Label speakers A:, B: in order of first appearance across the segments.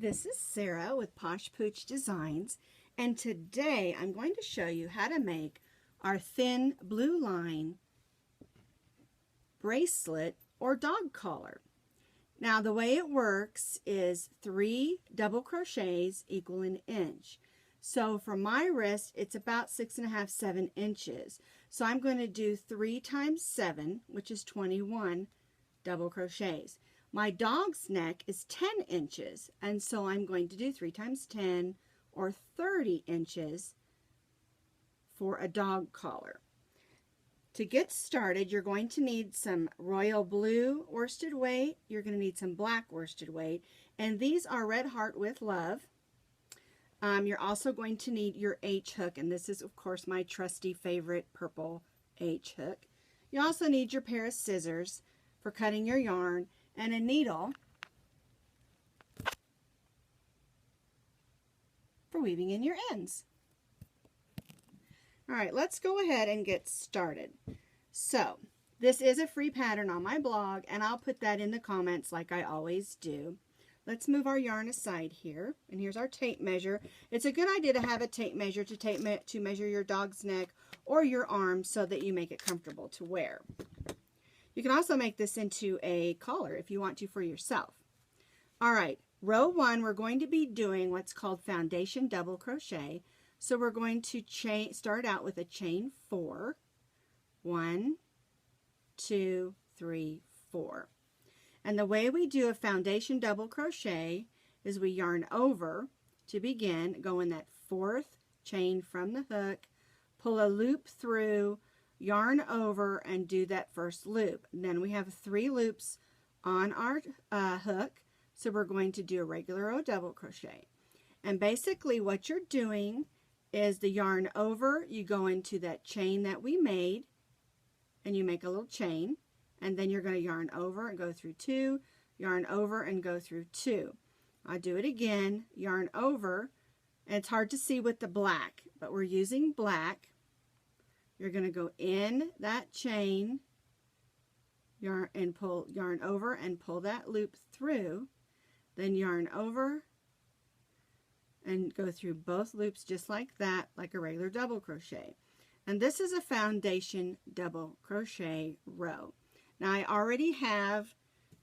A: This is Sarah with Posh Pooch Designs, and today I'm going to show you how to make our thin blue line bracelet or dog collar. Now the way it works is 3 double crochets equal an inch. So for my wrist it's about 6.5, 7 inches. So I'm going to do 3 times 7, which is 21 double crochets. My dog's neck is 10 inches, and so I'm going to do 3 times 10, or 30 inches for a dog collar. To get started, you're going to need some royal blue worsted weight, you're going to need some black worsted weight, and these are Red Heart with Love. You're also going to need your H hook, and this is of course my trusty favorite purple H hook. You also need your pair of scissors for cutting your yarn, and a needle for weaving in your ends. Alright, let's go ahead and get started. So, this is a free pattern on my blog, and I'll put that in the comments like I always do. Let's move our yarn aside here, and here's our tape measure. It's a good idea to have a tape measure to measure your dog's neck or your arm so that you make it comfortable to wear. You can also make this into a collar if you want to for yourself. Alright, row 1 we're going to be doing what's called foundation double crochet. So we're going to start out with a chain 4. 1, 2, 3, 4. And the way we do a foundation double crochet is we yarn over to begin, go in that 4th chain from the hook, pull a loop through, yarn over, and do that first loop. And then we have 3 loops on our hook, so we're going to do a regular row double crochet. And basically what you're doing is the yarn over, you go into that chain that we made, and you make a little chain, and then you're going to yarn over and go through 2, yarn over and go through 2. I'll do it again, yarn over, and it's hard to see with the black, but we're using black. You're going to go in that chain, yarn over and pull that loop through, then yarn over and go through both loops just like that, like a regular double crochet. And this is a foundation double crochet row. Now I already have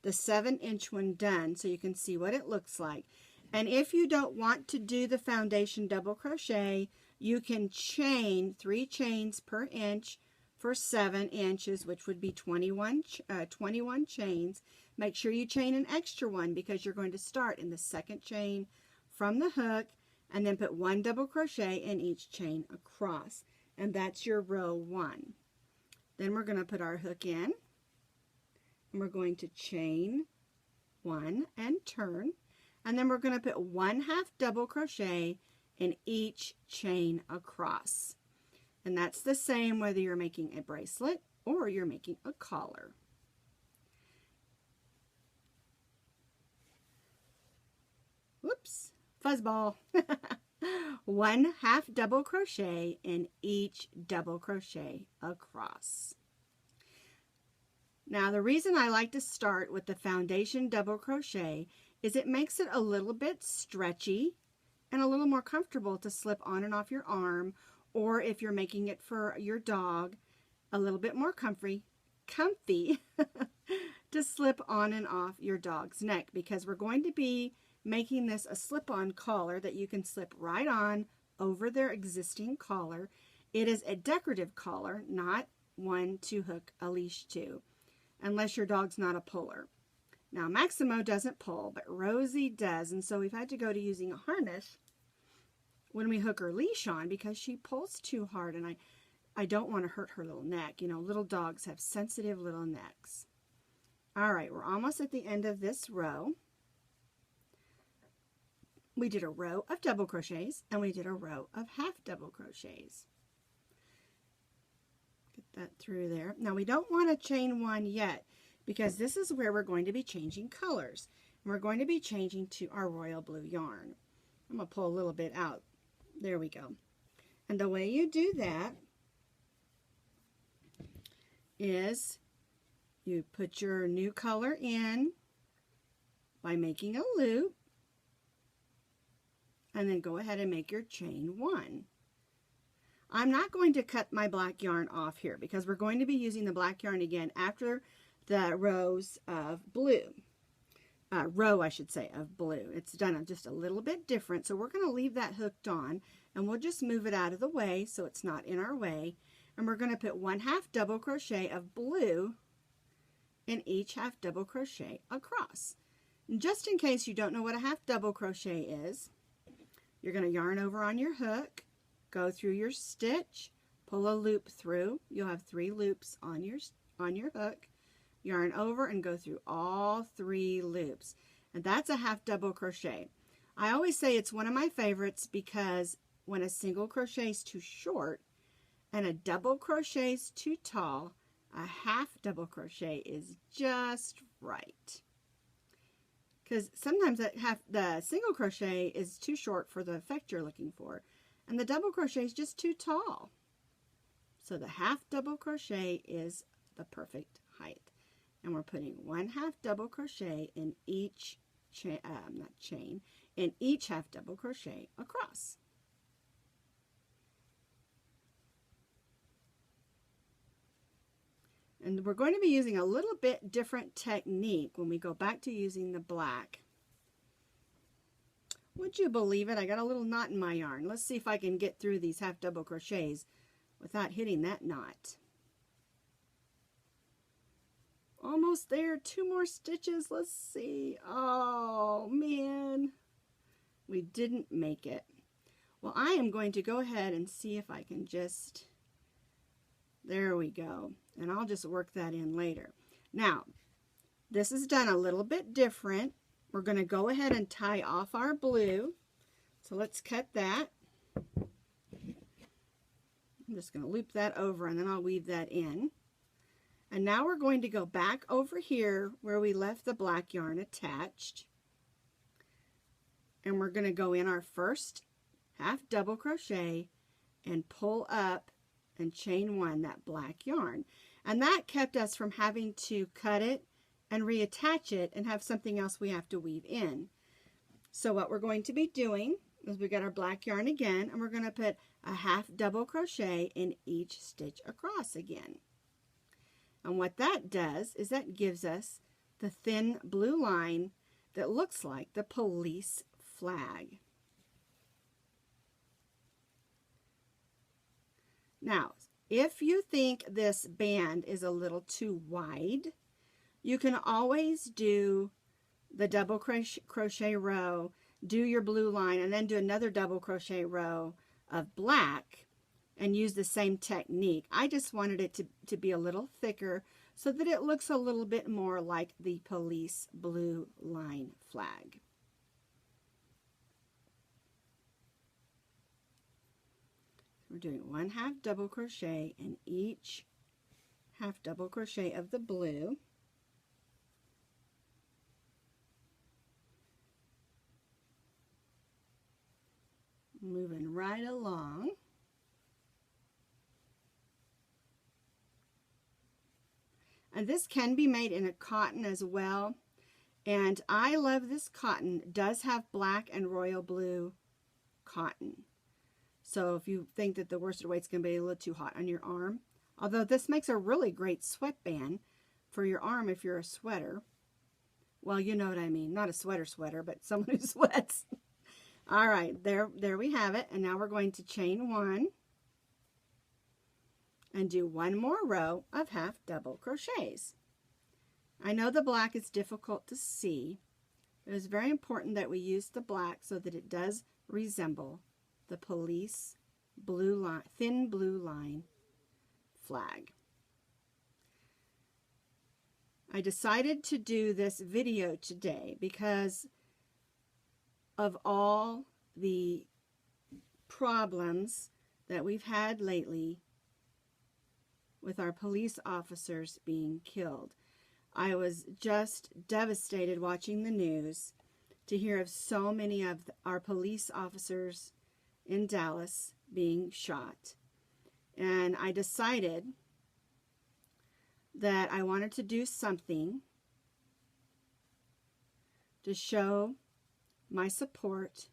A: the 7-inch one done, so you can see what it looks like. And if you don't want to do the foundation double crochet, you can chain 3 chains per inch for 7 inches, which would be 21 chains. Make sure you chain an extra one because you're going to start in the 2nd chain from the hook and then put 1 double crochet in each chain across. And that's your row 1. Then we're going to put our hook in, and we're going to chain 1 and turn, and then we're going to put 1/2 double crochet in each chain across. And that's the same whether you're making a bracelet or you're making a collar. Whoops, fuzzball. 1/2 double crochet in each double crochet across. Now the reason I like to start with the foundation double crochet is it makes it a little bit stretchy and a little more comfortable to slip on and off your arm, or if you're making it for your dog, a little bit more comfy to slip on and off your dog's neck, because we're going to be making this a slip-on collar that you can slip right on over their existing collar. It is a decorative collar, not one to hook a leash to, unless your dog's not a puller. Now Maximo doesn't pull, but Rosie does, and so we've had to go to using a harness when we hook her leash on because she pulls too hard, and I don't want to hurt her little neck. You know, little dogs have sensitive little necks. Alright, we're almost at the end of this row. We did a row of double crochets and we did a row of 1/2 double crochets. Get that through there. Now we don't want to chain 1 yet because this is where we're going to be changing colors. And we're going to be changing to our royal blue yarn. I'm going to pull a little bit out. There we go. And the way you do that is you put your new color in by making a loop, and then go ahead and make your chain 1. I'm not going to cut my black yarn off here because we're going to be using the black yarn again after the rows of blue. Row, I should say, of blue. It's done just a little bit different, so we're going to leave that hooked on, and we'll just move it out of the way so it's not in our way. And we're going to put 1/2 double crochet of blue in each 1/2 double crochet across. And just in case you don't know what a 1/2 double crochet is, you're going to yarn over on your hook, go through your stitch, pull a loop through. You'll have 3 loops on your hook. Yarn over and go through all 3 loops. And that's a 1/2 double crochet. I always say it's one of my favorites because when a single crochet is too short and a double crochet is too tall, a 1/2 double crochet is just right. Because sometimes the single crochet is too short for the effect you're looking for, and the double crochet is just too tall. So the 1/2 double crochet is the perfect height. And we're putting 1/2 double crochet in each in each 1/2 double crochet across. And we're going to be using a little bit different technique when we go back to using the black. Would you believe it? I got a little knot in my yarn. Let's see if I can get through these 1/2 double crochets without hitting that knot. Almost there. 2 more stitches. Let's see. Oh, man. We didn't make it. Well, I am going to go ahead and see if I can just... There we go. And I'll just work that in later. Now, this is done a little bit different. We're going to go ahead and tie off our blue. So let's cut that. I'm just going to loop that over and then I'll weave that in. And now we're going to go back over here where we left the black yarn attached. And we're going to go in our first 1/2 double crochet and pull up and chain 1 that black yarn. And that kept us from having to cut it and reattach it and have something else we have to weave in. So what we're going to be doing is we got our black yarn again, and we're going to put a 1/2 double crochet in each stitch across again. And what that does is that gives us the thin blue line that looks like the police flag. Now, if you think this band is a little too wide, you can always do the double crochet row, do your blue line, and then do another double crochet row of black and use the same technique. I just wanted it to be a little thicker so that it looks a little bit more like the police blue line flag. We're doing 1/2 double crochet in each 1/2 double crochet of the blue. Moving right along. And this can be made in a cotton as well. And I love this cotton. It does have black and royal blue cotton. So if you think that the worsted weight's going to be a little too hot on your arm, although this makes a really great sweatband for your arm if you're a sweater. Well, you know what I mean. Not a sweater, but someone who sweats. All right, there we have it. And now we're going to chain 1 and do 1 more row of 1/2 double crochets. I know the black is difficult to see. It is very important that we use the black so that it does resemble the police blue line, thin blue line flag. I decided to do this video today because of all the problems that we've had lately with our police officers being killed. I was just devastated watching the news to hear of so many of our police officers in Dallas being shot. And I decided that I wanted to do something to show my support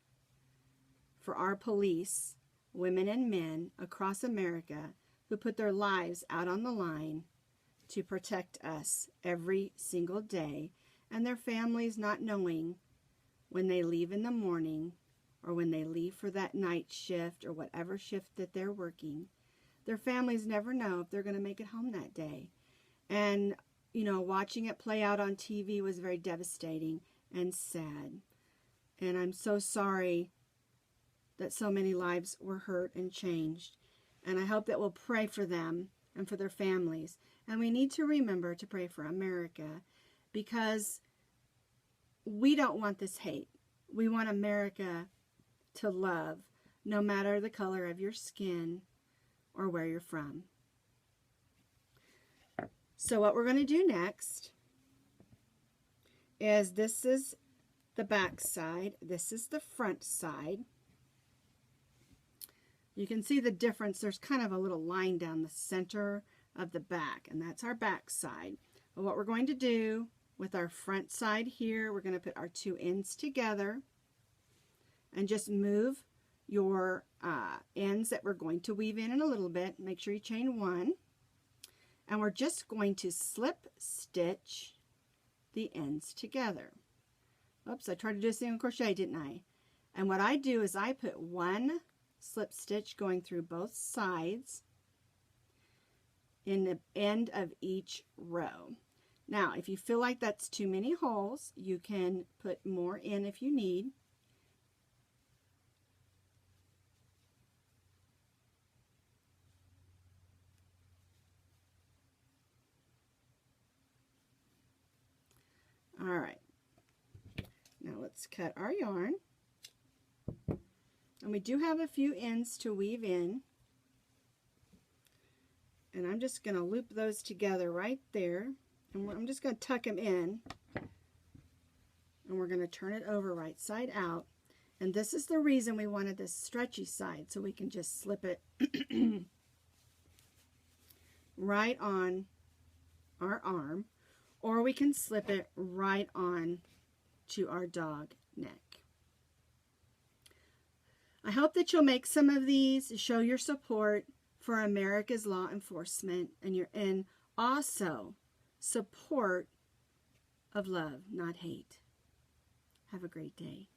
A: for our police, women and men across America who put their lives out on the line to protect us every single day, and their families not knowing when they leave in the morning or when they leave for that night shift or whatever shift that they're working. Their families never know if they're going to make it home that day. And, you know, watching it play out on TV was very devastating and sad. And I'm so sorry that so many lives were hurt and changed. And I hope that we'll pray for them and for their families. And we need to remember to pray for America, because we don't want this hate. We want America to love, no matter the color of your skin or where you're from. So what we're going to do next is, this is the back side, this is the front side. You can see the difference. There's kind of a little line down the center of the back, and that's our back side. But what we're going to do with our front side here, we're going to put our two ends together and just move your ends that we're going to weave in a little bit. Make sure you chain one, and we're just going to slip stitch the ends together. Oops, I tried to do a single crochet, didn't I? And what I do is I put one slip stitch going through both sides in the end of each row. Now, if you feel like that's too many holes, you can put more in if you need. All right, now let's cut our yarn. And we do have a few ends to weave in. And I'm just going to loop those together right there. And I'm just going to tuck them in. And we're going to turn it over right side out. And this is the reason we wanted this stretchy side, so we can just slip it right on our arm. Or we can slip it right on to our dog neck. I hope that you'll make some of these to show your support for America's law enforcement, and also support of love, not hate. Have a great day.